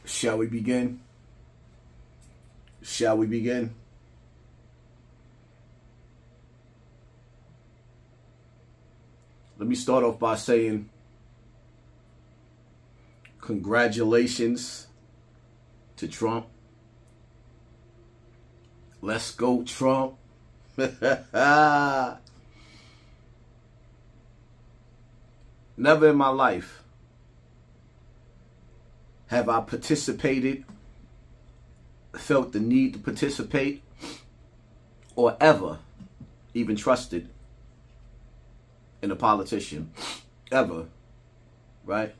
Shall we begin? Shall we begin? Let me start off by saying congratulations to Trump. Let's go, Trump. Never in my life have I participated, felt the need to participate, or ever even trusted in a politician. Ever. Right?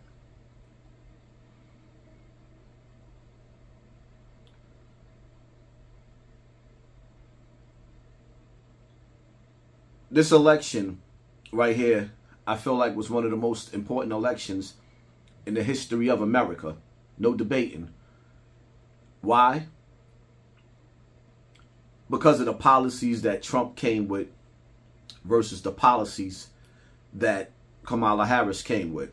This election right here, I feel like was one of the most important elections in the history of America. No debating. Why? Because of the policies that Trump came with versus the policies that Kamala Harris came with.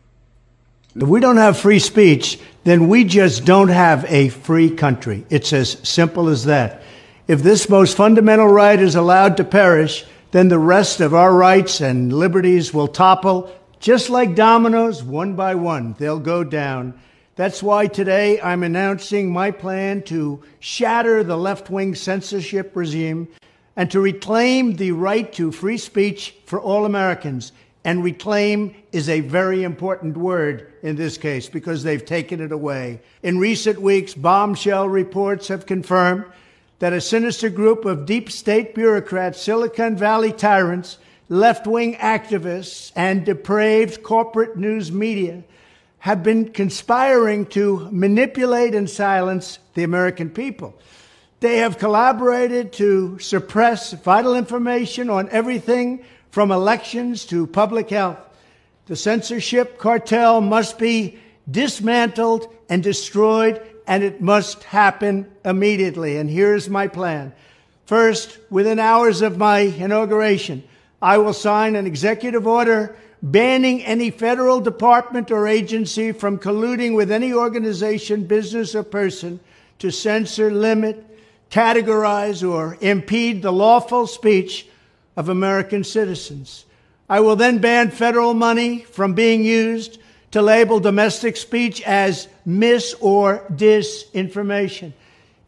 If we don't have free speech, then we just don't have a free country. It's as simple as that. If this most fundamental right is allowed to perish, then the rest of our rights and liberties will topple, just like dominoes, one by one. They'll go down. That's why today I'm announcing my plan to shatter the left-wing censorship regime and to reclaim the right to free speech for all Americans. And reclaim is a very important word in this case because they've taken it away. In recent weeks, bombshell reports have confirmed that a sinister group of deep state bureaucrats, Silicon Valley tyrants, left-wing activists, and depraved corporate news media have been conspiring to manipulate and silence the American people. They have collaborated to suppress vital information on everything from elections to public health. The censorship cartel must be dismantled and destroyed, and it must happen immediately. And here's my plan. First, within hours of my inauguration, I will sign an executive order banning any federal department or agency from colluding with any organization, business, or person to censor, limit, categorize, or impede the lawful speech of American citizens. I will then ban federal money from being used to label domestic speech as mis- or disinformation.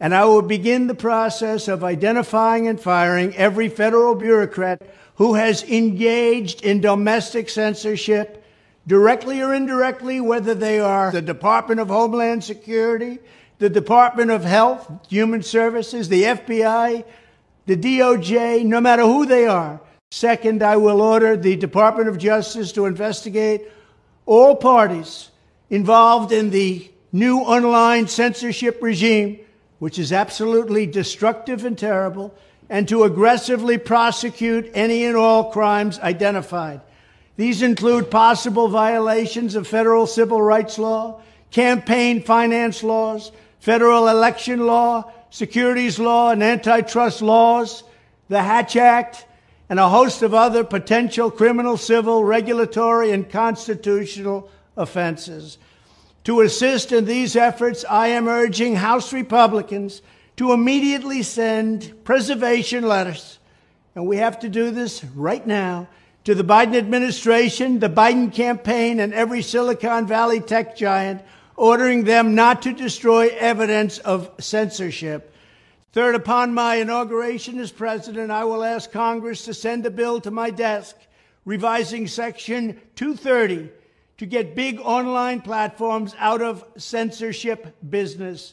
And I will begin the process of identifying and firing every federal bureaucrat who has engaged in domestic censorship, directly or indirectly, whether they are the Department of Homeland Security, the Department of Health, Human Services, the FBI, the DOJ, no matter who they are. Second, I will order the Department of Justice to investigate all parties involved in the new online censorship regime, which is absolutely destructive and terrible, and to aggressively prosecute any and all crimes identified. These include possible violations of federal civil rights law, campaign finance laws, federal election law, securities law, and antitrust laws, the Hatch Act, and a host of other potential criminal, civil, regulatory, and constitutional offenses. To assist in these efforts, I am urging House Republicans to immediately send preservation letters, and we have to do this right now, to the Biden administration, the Biden campaign, and every Silicon Valley tech giant, ordering them not to destroy evidence of censorship. Third, upon my inauguration as president, I will ask Congress to send a bill to my desk revising Section 230 to get big online platforms out of censorship business.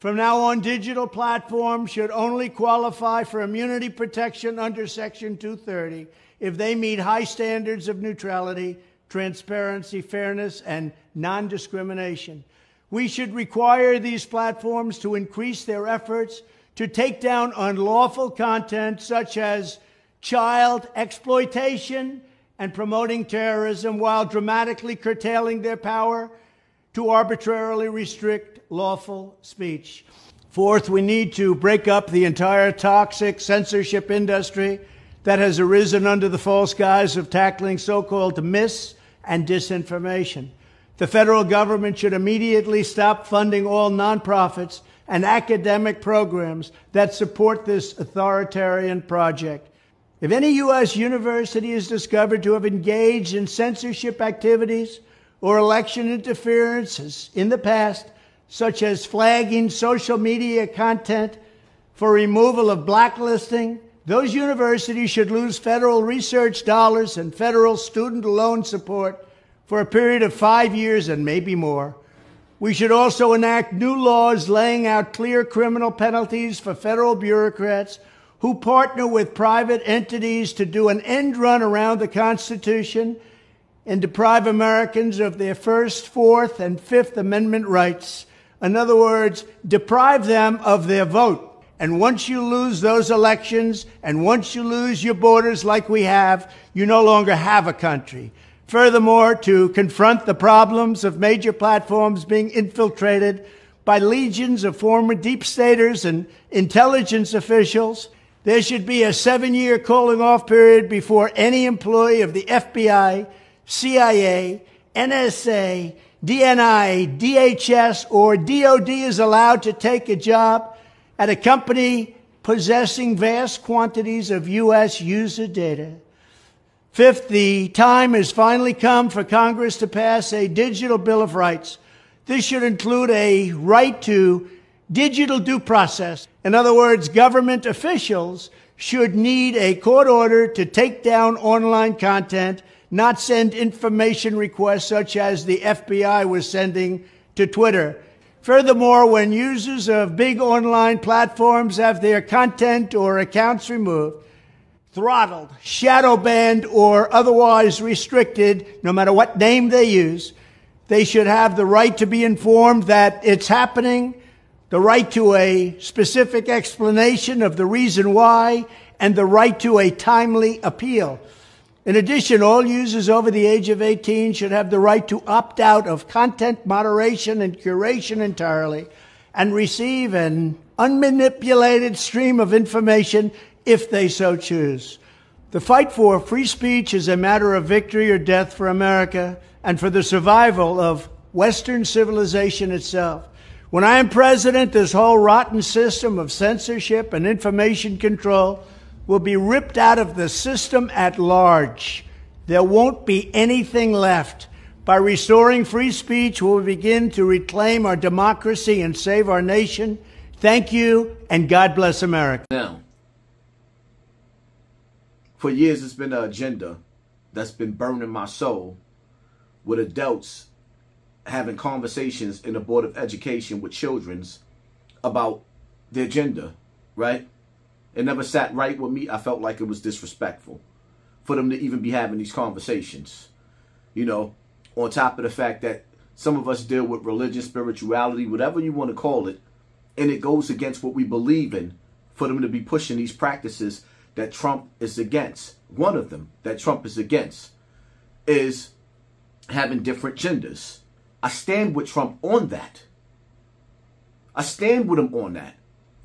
From now on, digital platforms should only qualify for immunity protection under Section 230 if they meet high standards of neutrality, transparency, fairness, and non-discrimination. We should require these platforms to increase their efforts to take down unlawful content such as child exploitation and promoting terrorism, while dramatically curtailing their power to arbitrarily restrict lawful speech. Fourth, we need to break up the entire toxic censorship industry that has arisen under the false guise of tackling so-called mis- and disinformation. The federal government should immediately stop funding all nonprofits and academic programs that support this authoritarian project. If any U.S. university is discovered to have engaged in censorship activities or election interferences in the past, such as flagging social media content for removal of blacklisting, those universities should lose federal research dollars and federal student loan support for a period of 5 years and maybe more. We should also enact new laws laying out clear criminal penalties for federal bureaucrats who partner with private entities to do an end run around the Constitution and deprive Americans of their First, Fourth, and Fifth Amendment rights. In other words, deprive them of their vote. And once you lose those elections, and once you lose your borders like we have, you no longer have a country. Furthermore, to confront the problems of major platforms being infiltrated by legions of former deep staters and intelligence officials, there should be a 7-year cooling off period before any employee of the FBI, CIA, NSA, DNI, DHS, or DOD is allowed to take a job at a company possessing vast quantities of U.S. user data. Fifth, the time has finally come for Congress to pass a digital Bill of Rights. This should include a right to digital due process. In other words, government officials should need a court order to take down online content, not send information requests such as the FBI was sending to Twitter. Furthermore, when users of big online platforms have their content or accounts removed, throttled, shadow banned, or otherwise restricted, no matter what name they use, they should have the right to be informed that it's happening, the right to a specific explanation of the reason why, and the right to a timely appeal. In addition, all users over the age of 18 should have the right to opt out of content moderation and curation entirely and receive an unmanipulated stream of information if they so choose. The fight for free speech is a matter of victory or death for America and for the survival of Western civilization itself. When I am president, this whole rotten system of censorship and information control will be ripped out of the system at large. There won't be anything left. By restoring free speech, we'll begin to reclaim our democracy and save our nation. Thank you, and God bless America. Now, for years, it's been an agenda that's been burning my soul with adults having conversations in the Board of Education with children's about their gender, right? It never sat right with me. I felt like it was disrespectful for them to even be having these conversations. You know, on top of the fact that some of us deal with religion, spirituality, whatever you want to call it, and it goes against what we believe in, for them to be pushing these practices that Trump is against. One of them that Trump is against is having different genders. I stand with Trump on that. I stand with him on that.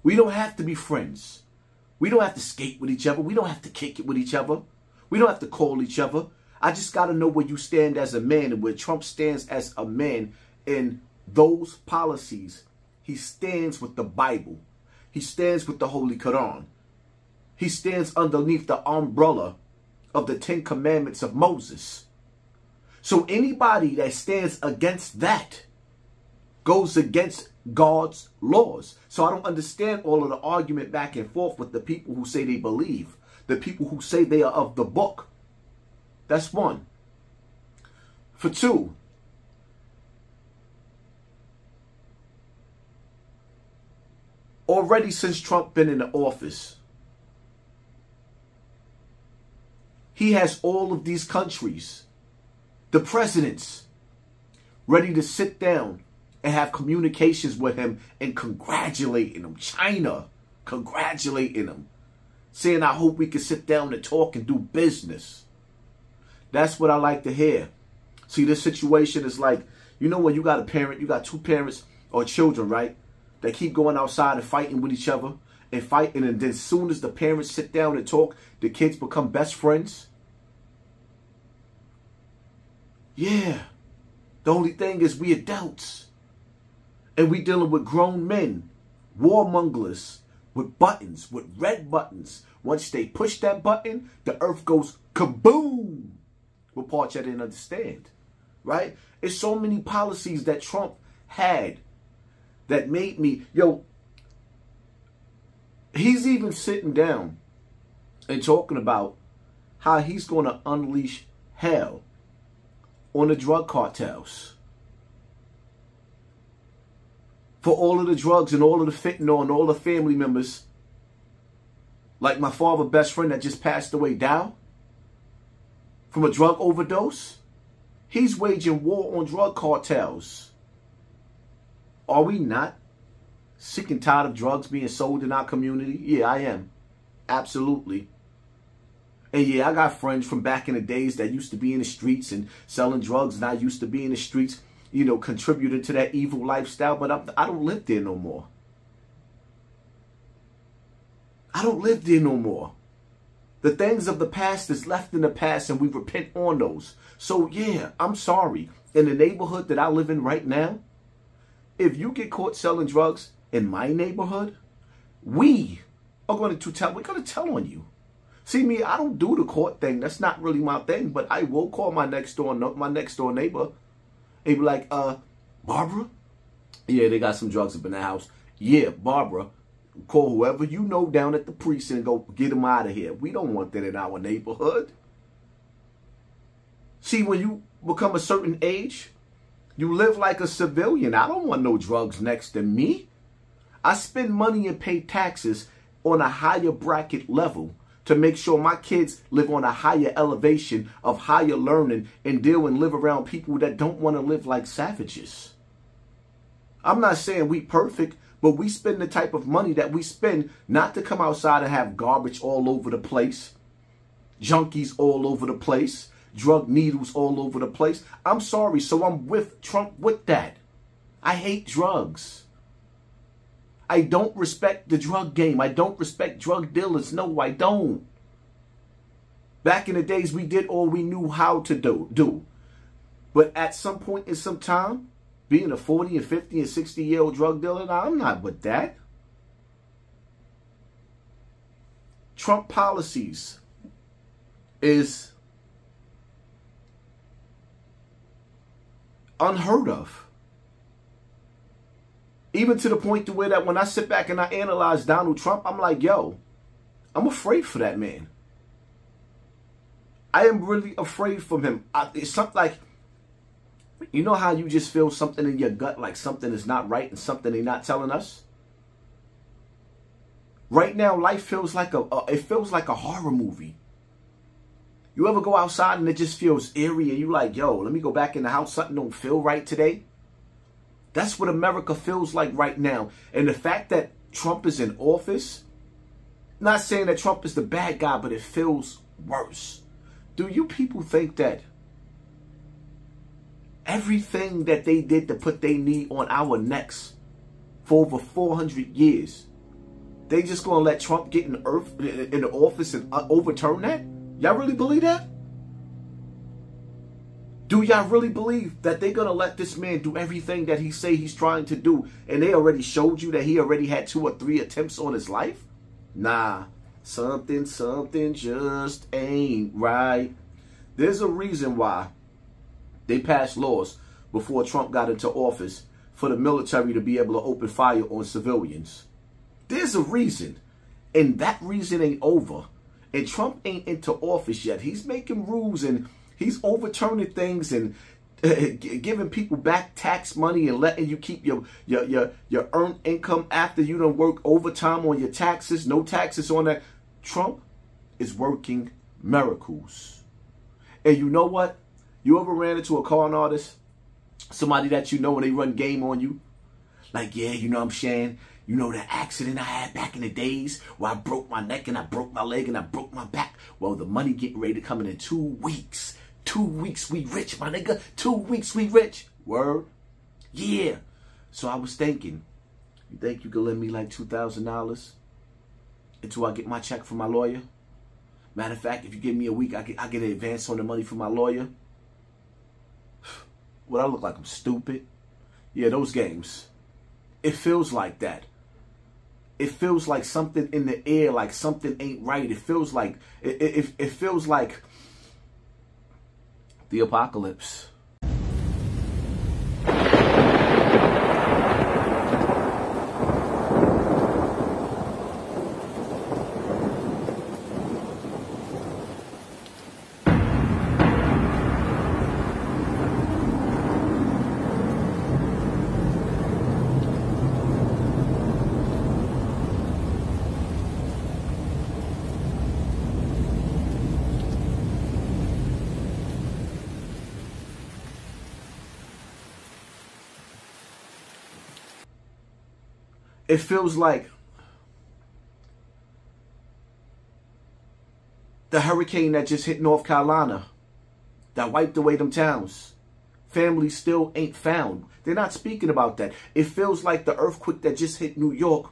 We don't have to be friends. We don't have to skate with each other. We don't have to kick it with each other. We don't have to call each other. I just got to know where you stand as a man and where Trump stands as a man in those policies. He stands with the Bible. He stands with the Holy Quran. He stands underneath the umbrella of the 10 Commandments of Moses. So anybody that stands against that goes against God's laws. So I don't understand all of the argument back and forth with the people who say they believe, the people who say they are of the book. That's one. For two, already since Trump been in the office, he has all of these countries, the presidents, ready to sit down and have communications with him and congratulating him. China congratulating him, saying, I hope we can sit down and talk and do business. That's what I like to hear. See, this situation is like, you know, when you got a parent, you got two parents or children, right? They keep going outside and fighting with each other and fighting. And then as soon as the parents sit down and talk, the kids become best friends. Yeah. The only thing is we adults. And we dealing with grown men, warmongers, with buttons, with red buttons. Once they push that button, the earth goes kaboom. What part y'all didn't understand, right? It's so many policies that Trump had that made me, he's even sitting down and talking about how he's going to unleash hell on the drug cartels. For all of the drugs and all of the fentanyl and all the family members. Like my father's best friend that just passed away, Dow, from a drug overdose. He's waging war on drug cartels. Are we not sick and tired of drugs being sold in our community? Yeah, I am. Absolutely. And yeah, I got friends from back in the days that used to be in the streets and selling drugs, and I used to be in the streets, contributing to that evil lifestyle, but I don't live there no more. I don't live there no more. The things of the past is left in the past, and we repent on those. So yeah, I'm sorry. In the neighborhood that I live in right now, if you get caught selling drugs in my neighborhood, we're going to tell on you. See me, I don't do the court thing. That's not really my thing, but I will call my next door neighbor. And be like, Barbara? Yeah, they got some drugs up in the house. Yeah, Barbara, call whoever you know down at the precinct and go get them out of here. We don't want that in our neighborhood. See, when you become a certain age, you live like a civilian. I don't want no drugs next to me. I spend money and pay taxes on a higher bracket level to make sure my kids live on a higher elevation of higher learning and deal and live around people that don't want to live like savages. I'm not saying we perfect, but we spend the type of money that we spend not to come outside and have garbage all over the place, junkies all over the place, drug needles all over the place. I'm sorry, so I'm with Trump with that. I hate drugs. I don't respect the drug game. I don't respect drug dealers. No, I don't. Back in the days, we did all we knew how to do. But at some point in some time, being a 40 and 50 and 60-year-old drug dealer, nah, I'm not with that. Trump policies is unheard of. Even to the point to where that when I sit back and I analyze Donald Trump, I'm like, yo, I'm afraid for that man. I am really afraid for him. It's something like, you know how you just feel something in your gut, like something is not right and something they're not telling us? Right now, life feels like a horror movie. You ever go outside and it just feels eerie and you like, yo, let me go back in the house. Something don't feel right today. That's what America feels like right now. And the fact that Trump is in office, not saying that Trump is the bad guy, but it feels worse. Do you people think that everything that they did to put their knee on our necks for over 400 years, they just going to let Trump get in the office and overturn that? Y'all really believe that? Do y'all really believe that they're going to let this man do everything that he say he's trying to do, and they already showed you that he already had 2 or 3 attempts on his life? Nah, something just ain't right. There's a reason why they passed laws before Trump got into office for the military to be able to open fire on civilians. There's a reason, and that reason ain't over. And Trump ain't into office yet. He's making rules and he's overturning things and giving people back tax money and letting you keep your earned income after you don't work overtime on your taxes. No taxes on that. Trump is working miracles. And you know what? You ever ran into a con artist? Somebody that you know and they run game on you? Like, yeah, you know what I'm saying? You know that accident I had back in the days where I broke my neck and I broke my leg and I broke my back? Well, the money getting ready to come in 2 weeks. 2 weeks we rich, my nigga. 2 weeks we rich. Word? Yeah. So I was thinking, you think you could lend me like $2,000 until I get my check from my lawyer? Matter of fact, if you give me a week, I get an advance on the money from my lawyer. What I look like I'm stupid? Yeah, those games. It feels like that. It feels like something in the air, like something ain't right. It feels like it feels like the apocalypse. It feels like the hurricane that just hit North Carolina, that wiped away them towns. Families still ain't found. They're not speaking about that. It feels like the earthquake that just hit New York.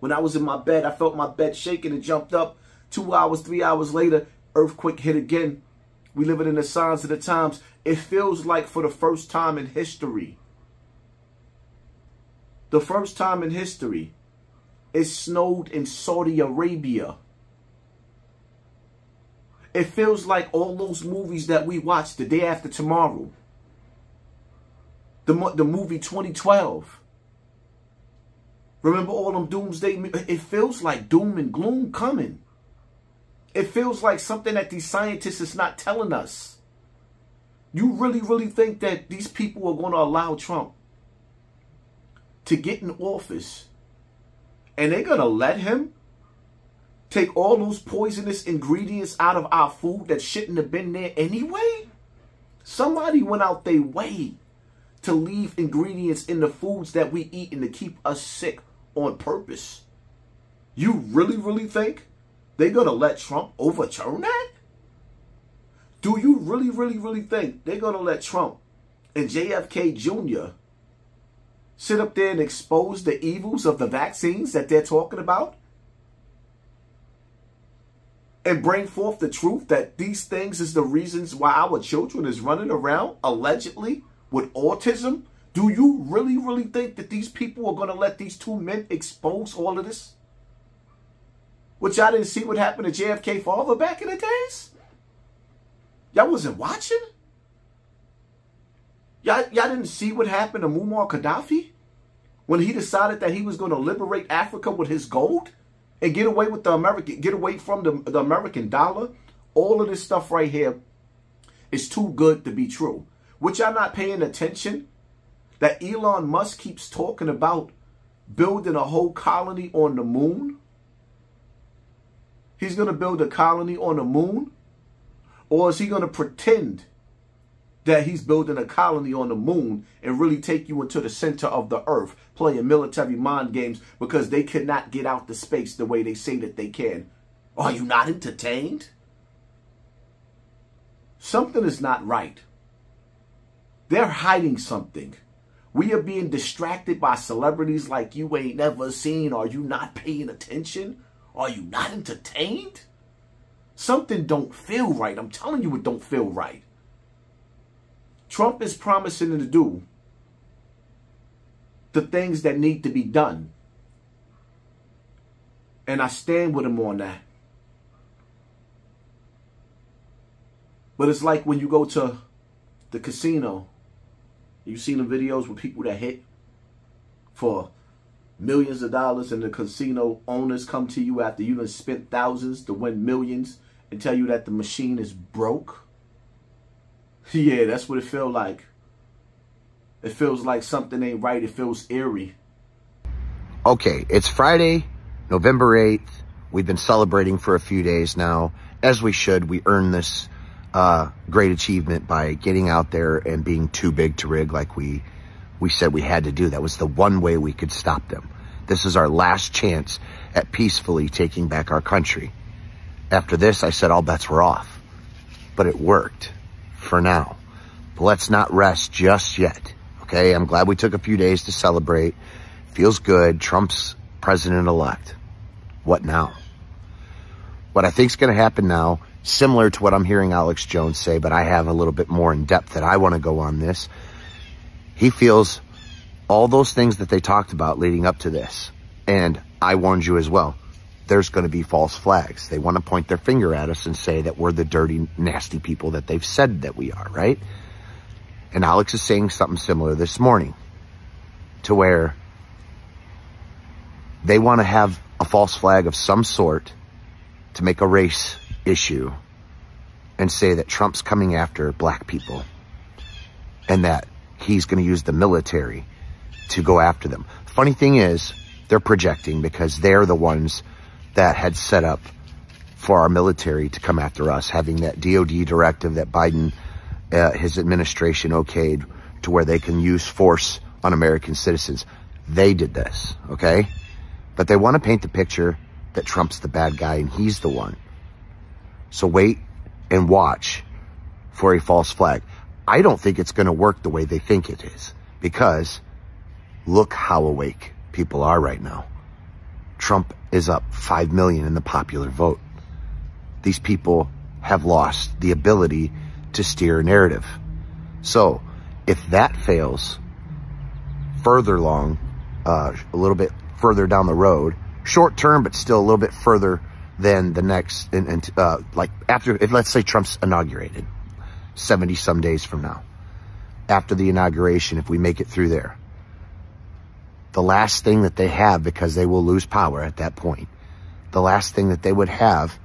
When I was in my bed, I felt my bed shaking and jumped up. 2 hours, 3 hours later, earthquake hit again. We living in the signs of the times. It feels like for the first time in history, the first time in history, it snowed in Saudi Arabia. It feels like all those movies that we watched, The Day After Tomorrow, the movie 2012. Remember all them doomsday? It feels like doom and gloom coming. It feels like something that these scientists is not telling us. You really think that these people are going to allow Trump to get in office and they're going to let him take all those poisonous ingredients out of our food that shouldn't have been there anyway? Somebody went out their way to leave ingredients in the foods that we eat and to keep us sick on purpose. You really think they're going to let Trump overturn that? Do you really think they're going to let Trump and JFK Jr. sit up there and expose the evils of the vaccines that they're talking about? And bring forth the truth that these things is the reasons why our children is running around, allegedly, with autism? Do you really think that these people are going to let these two men expose all of this? Which y'all didn't see what happened to JFK father back in the days? Y'all wasn't watching? Y'all didn't see what happened to Muammar Gaddafi when he decided that he was going to liberate Africa with his gold and get away with get away from the American dollar? All of this stuff right here is too good to be true. Which y'all not paying attention that Elon Musk keeps talking about building a whole colony on the moon? He's going to build a colony on the moon? Or is he going to pretend that he's building a colony on the moon and really take you into the center of the earth, playing military mind games because they cannot get out the space the way they say that they can? Are you not entertained? Something is not right. They're hiding something. We are being distracted by celebrities like you ain't never seen. Are you not paying attention? Are you not entertained? Something don't feel right. I'm telling you it don't feel right. Trump is promising to do the things that need to be done. And I stand with him on that. But it's like when you go to the casino, you've seen the videos with people that hit for millions of dollars and the casino owners come to you after you have spent thousands to win millions and tell you that the machine is broke. Yeah, that's what it feels like. It feels like something ain't right. It feels eerie. Okay, it's Friday, November 8th. We've been celebrating for a few days now. As we should. We earned this great achievement by getting out there and being too big to rig like we said we had to do. That was the one way we could stop them. This is our last chance at peacefully taking back our country. After this, I said all bets were off. But it worked. For now. But let's not rest just yet. Okay, I'm glad we took a few days to celebrate. Feels good. Trump's president-elect. What now? What I think is going to happen now, similar to what I'm hearing Alex Jones say, but I have a little bit more in depth that I want to go on this. He feels all those things that they talked about leading up to this. And I warned you as well. There's going to be false flags. They want to point their finger at us and say that we're the dirty, nasty people that they've said that we are, right? And Alex is saying something similar this morning, to where they want to have a false flag of some sort to make a race issue and say that Trump's coming after black people and that he's going to use the military to go after them. Funny thing is, they're projecting because they're the ones that had set up for our military to come after us, having that DOD directive that Biden, his administration okayed, to where they can use force on American citizens. They did this, okay? But they want to paint the picture that Trump's the bad guy and he's the one. So wait and watch for a false flag. I don't think it's going to work the way they think it is, because look how awake people are right now. Trump is up 5 million in the popular vote. These people have lost the ability to steer a narrative. So if that fails further along, a little bit further down the road, short term, but still a little bit further than the next, like after, if let's say Trump's inaugurated 70 some days from now, after the inauguration, if we make it through there, the last thing that they have, because they will lose power at that point, the last thing that they would have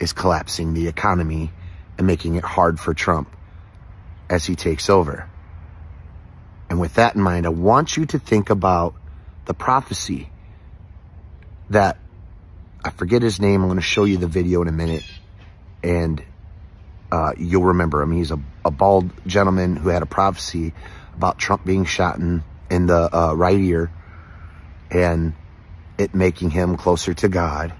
is collapsing the economy and making it hard for Trump as he takes over. And with that in mind, I want you to think about the prophecy that, I forget his name, I'm going to show you the video in a minute, and you'll remember him. He's a bald gentleman who had a prophecy about Trump being shot in the right ear and it making him closer to God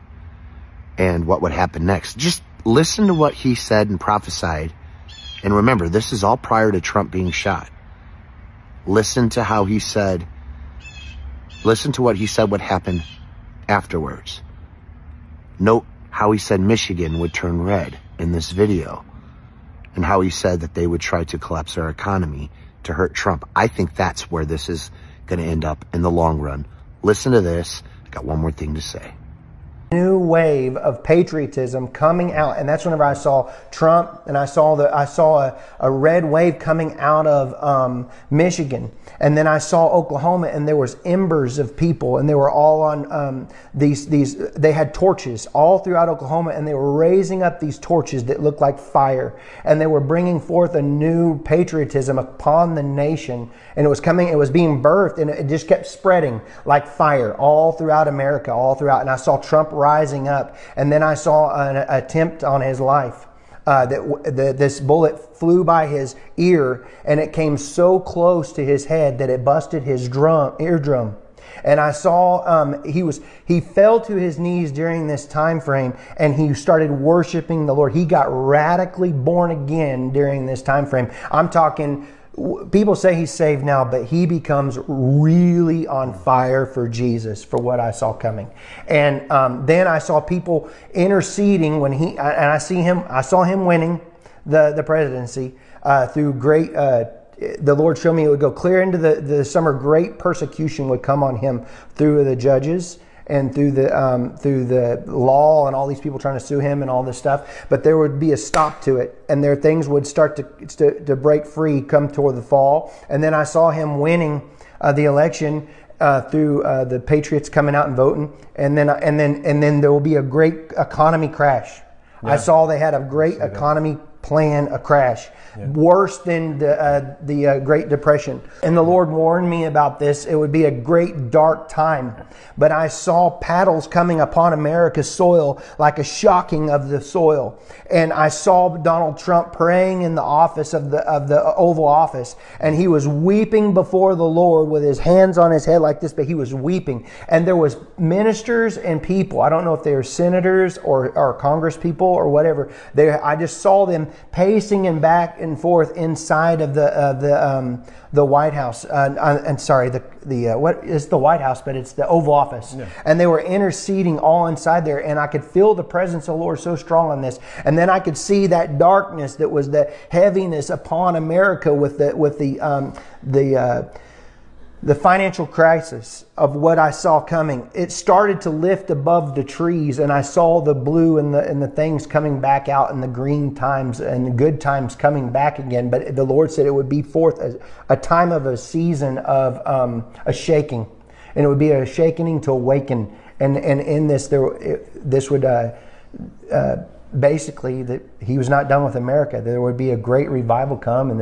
and what would happen next. Just listen to what he said and prophesied. And remember, this is all prior to Trump being shot. Listen to how he said, listen to what he said would happen afterwards. Note how he said Michigan would turn red in this video, and how he said that they would try to collapse our economy to hurt Trump. I think that's where this is going to end up in the long run. Listen to this. I got one more thing to say. New wave of patriotism coming out, and that's whenever I saw Trump, and I saw a red wave coming out of Michigan, and then I saw Oklahoma, and there was embers of people, and they were all on they had torches all throughout Oklahoma, and they were raising up these torches that looked like fire, and they were bringing forth a new patriotism upon the nation, and it was being birthed, and it just kept spreading like fire all throughout America, all throughout, and I saw Trump rising up, and then I saw an attempt on his life. This bullet flew by his ear, and it came so close to his head that it busted his eardrum. And I saw he fell to his knees during this time frame, and he started worshiping the Lord. He got radically born again during this time frame. I'm talking, people say he's saved now, but he becomes really on fire for Jesus, for what I saw coming. And then I saw people interceding when I saw him winning the presidency through great, the Lord showed me it would go clear into the summer. Great persecution would come on him through the judges and through the law and all these people trying to sue him and all this stuff. But there would be a stop to it, and things would start to break free come toward the fall. And then I saw him winning the election through the Patriots coming out and voting, and then there will be a great economy crash. Yeah. I saw they had a great economy plan, a crash. Yeah. Worse than the Great Depression. And the Lord warned me about this. It would be a great dark time. But I saw paddles coming upon America's soil like a shocking of the soil. And I saw Donald Trump praying in the office of the Oval Office. And he was weeping before the Lord with his hands on his head like this, but he was weeping. And there was ministers and people. I don't know if they were senators or Congress people or whatever. I just saw them pacing and back and forth inside of the White House. I'm sorry, what is the White House? But it's the Oval Office. Yeah. And they were interceding all inside there, and I could feel the presence of the Lord so strong on this. And then I could see that darkness that was the heaviness upon America with the financial crisis of what I saw coming. It started to lift above the trees, and I saw the blue and the things coming back out, and the green times and the good times coming back again. But the Lord said it would be forth a time of a season of a shaking, and it would be a shaking to awaken. And in this, this would basically that He was not done with America. There would be a great revival come, and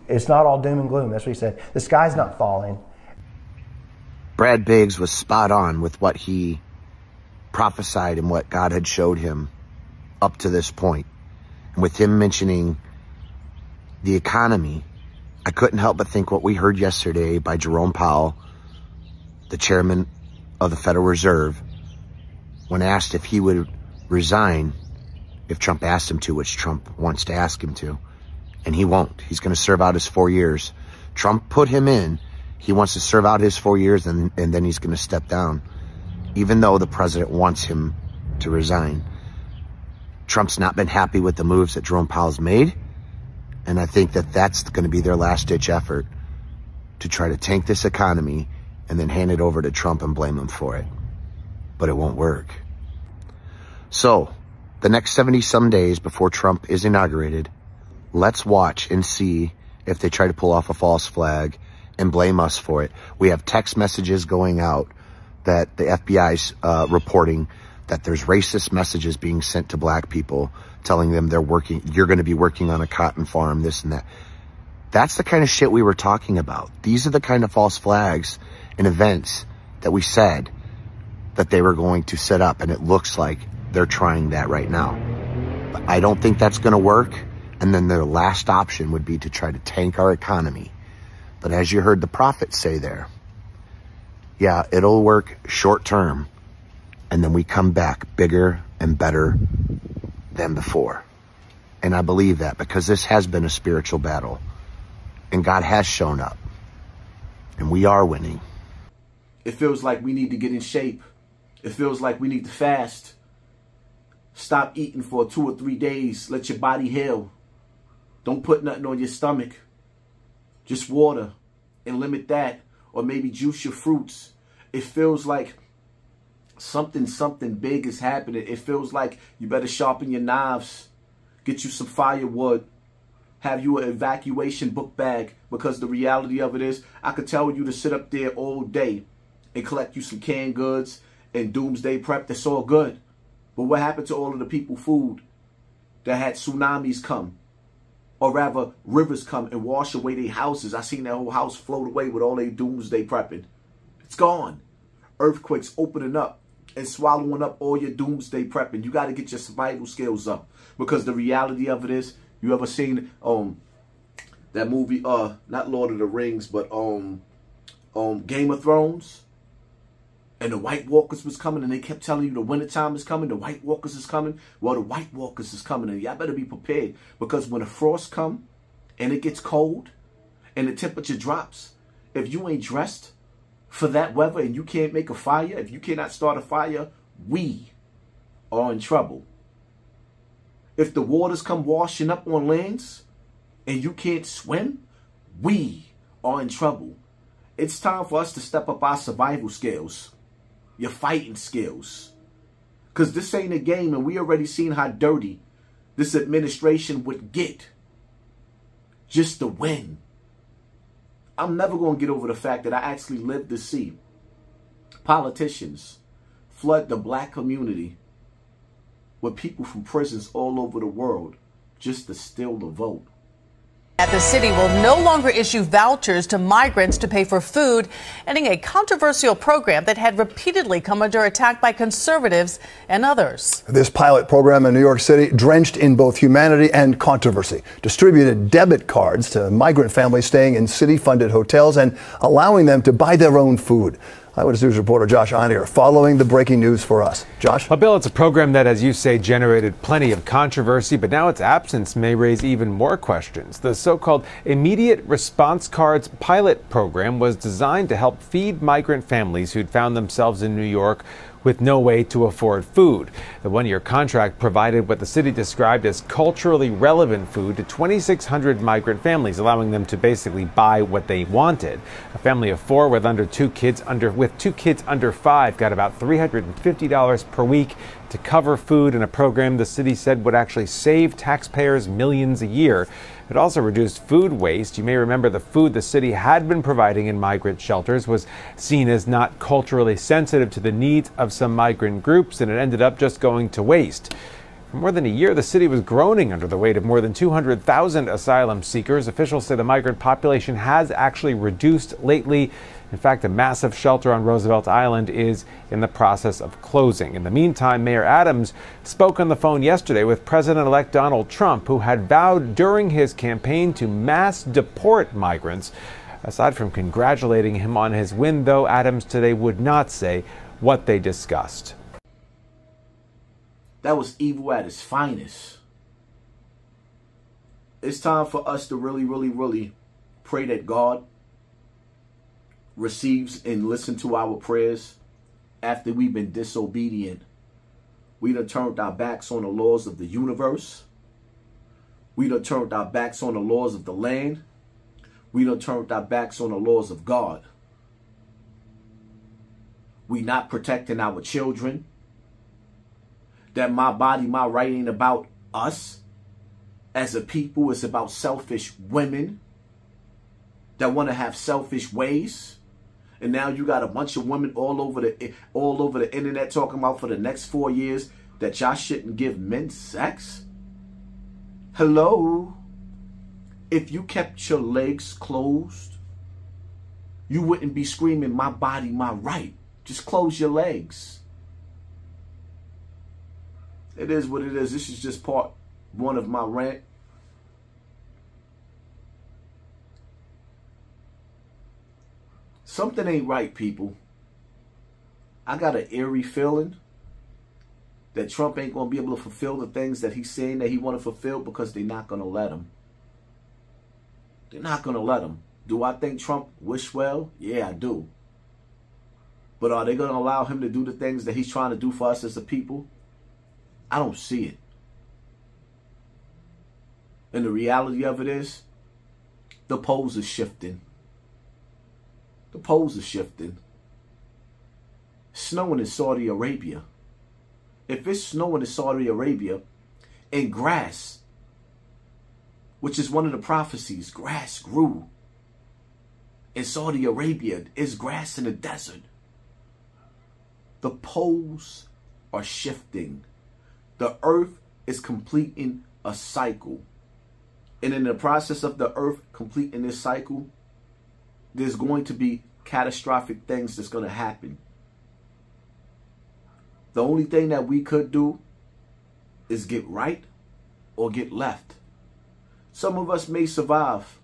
it's not all doom and gloom. That's what He said. The sky's not falling. Brad Biggs was spot on with what he prophesied and what God had showed him up to this point. And with him mentioning the economy, I couldn't help but think what we heard yesterday by Jerome Powell, the chairman of the Federal Reserve, when asked if he would resign if Trump asked him to, which Trump wants to ask him to. And he won't. He's going to serve out his 4 years. Trump put him in. He wants to serve out his 4 years, and then he's going to step down, even though the president wants him to resign. Trump's not been happy with the moves that Jerome Powell's made, and I think that that's going to be their last-ditch effort to try to tank this economy and then hand it over to Trump and blame him for it. But it won't work. So, the next 70-some days before Trump is inaugurated, let's watch and see if they try to pull off a false flag and blame us for it. We have text messages going out that the FBI's reporting that there's racist messages being sent to black people telling them you're going to be working on a cotton farm, this and that. That's the kind of shit we were talking about. These are the kind of false flags and events that we said that they were going to set up, and it looks like they're trying that right now. But I don't think that's going to work. And then their last option would be to try to tank our economy. But as you heard the prophet say there, yeah, it'll work short term. And then we come back bigger and better than before. And I believe that because this has been a spiritual battle. And God has shown up. And we are winning. It feels like we need to get in shape. It feels like we need to fast. Stop eating for 2 or 3 days. Let your body heal. Don't put nothing on your stomach. Just water and limit that. Or maybe juice your fruits. It feels like something big is happening. It feels like you better sharpen your knives. Get you some firewood. Have you an evacuation book bag. Because the reality of it is, I could tell you to sit up there all day and collect you some canned goods and doomsday prep. That's all good. But what happened to all of the people food that had tsunamis come? Or rather, rivers come and wash away their houses. I seen that whole house float away with all their doomsday prepping. It's gone. Earthquakes opening up and swallowing up all your doomsday prepping. You got to get your survival skills up. Because the reality of it is, you ever seen that movie, not Lord of the Rings, but Game of Thrones? And the White Walkers was coming, and they kept telling you the wintertime is coming, the White Walkers is coming. Well, the White Walkers is coming, and y'all better be prepared. Because when the frost come, and it gets cold, and the temperature drops, if you ain't dressed for that weather, and you can't make a fire, if you cannot start a fire, we are in trouble. If the waters come washing up on lands, and you can't swim, we are in trouble. It's time for us to step up our survival skills. Your fighting skills. Because this ain't a game, and we already seen how dirty this administration would get just to win. I'm never going to get over the fact that I actually lived to see politicians flood the black community with people from prisons all over the world just to steal the vote. The city will no longer issue vouchers to migrants to pay for food, ending a controversial program that had repeatedly come under attack by conservatives and others. This pilot program in New York City, drenched in both humanity and controversy, distributed debit cards to migrant families staying in city-funded hotels and allowing them to buy their own food. Eyewitness News reporter Josh Einiger following the breaking news for us. Josh? Well, Bill, it's a program that, as you say, generated plenty of controversy, but now its absence may raise even more questions. The so-called Immediate Response Cards pilot program was designed to help feed migrant families who'd found themselves in New York with no way to afford food. The one-year contract provided what the city described as culturally relevant food to 2,600 migrant families, allowing them to basically buy what they wanted. A family of four with two kids under 5 got about $350 per week to cover food in a program the city said would actually save taxpayers millions a year. It also reduced food waste. You may remember the food the city had been providing in migrant shelters was seen as not culturally sensitive to the needs of some migrant groups, and it ended up just going to waste. For more than a year, the city was groaning under the weight of more than 200,000 asylum seekers. Officials say the migrant population has actually reduced lately. In fact, a massive shelter on Roosevelt Island is in the process of closing. In the meantime, Mayor Adams spoke on the phone yesterday with President-elect Donald Trump, who had vowed during his campaign to mass deport migrants. Aside from congratulating him on his win, though, Adams today would not say what they discussed. That was evil at its finest. It's time for us to really pray that God receives and listen to our prayers after we've been disobedient. We done turned our backs on the laws of the universe. We done turned our backs on the laws of the land. We done turned our backs on the laws of God. We not protecting our children. That my body, my right ain't about us as a people. It's about selfish women that want to have selfish ways. And now you got a bunch of women all over the internet talking about for the next 4 years that y'all shouldn't give men sex. Hello? If you kept your legs closed, you wouldn't be screaming, my body, my right. Just close your legs. It is what it is. This is just part one of my rant. Something ain't right, people. I got an eerie feeling that Trump ain't going to be able to fulfill the things that he's saying that he want to fulfill because they're not going to let him. They're not going to let him. Do I think Trump wish well? Yeah, I do. But are they going to allow him to do the things that he's trying to do for us as a people? I don't see it. And the reality of it is, the poles are shifting. The poles are shifting. Snowing in Saudi Arabia. If it's snowing in Saudi Arabia and grass, which is one of the prophecies, grass grew in Saudi Arabia, is grass in the desert. The poles are shifting. The earth is completing a cycle. And in the process of the earth completing this cycle, there's going to be catastrophic things that's going to happen. The only thing that we could do is get right or get left. Some of us may survive.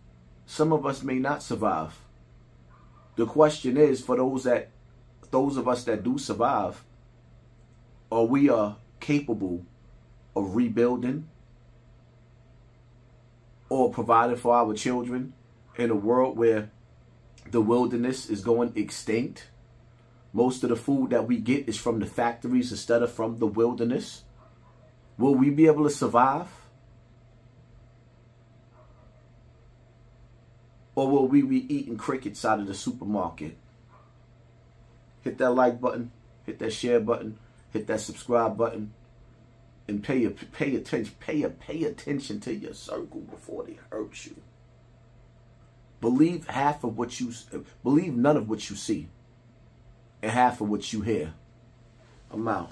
Some of us may not survive. The question is, for those of us that do survive, are we capable of rebuilding or providing for our children in a world where the wilderness is going extinct? Most of the food that we get is from the factories instead of from the wilderness. Will we be able to survive? Or will we be eating crickets out of the supermarket? Hit that like button, hit that share button, hit that subscribe button, and pay attention to your circle before they hurt you. Believe none of what you see and half of what you hear. I'm out.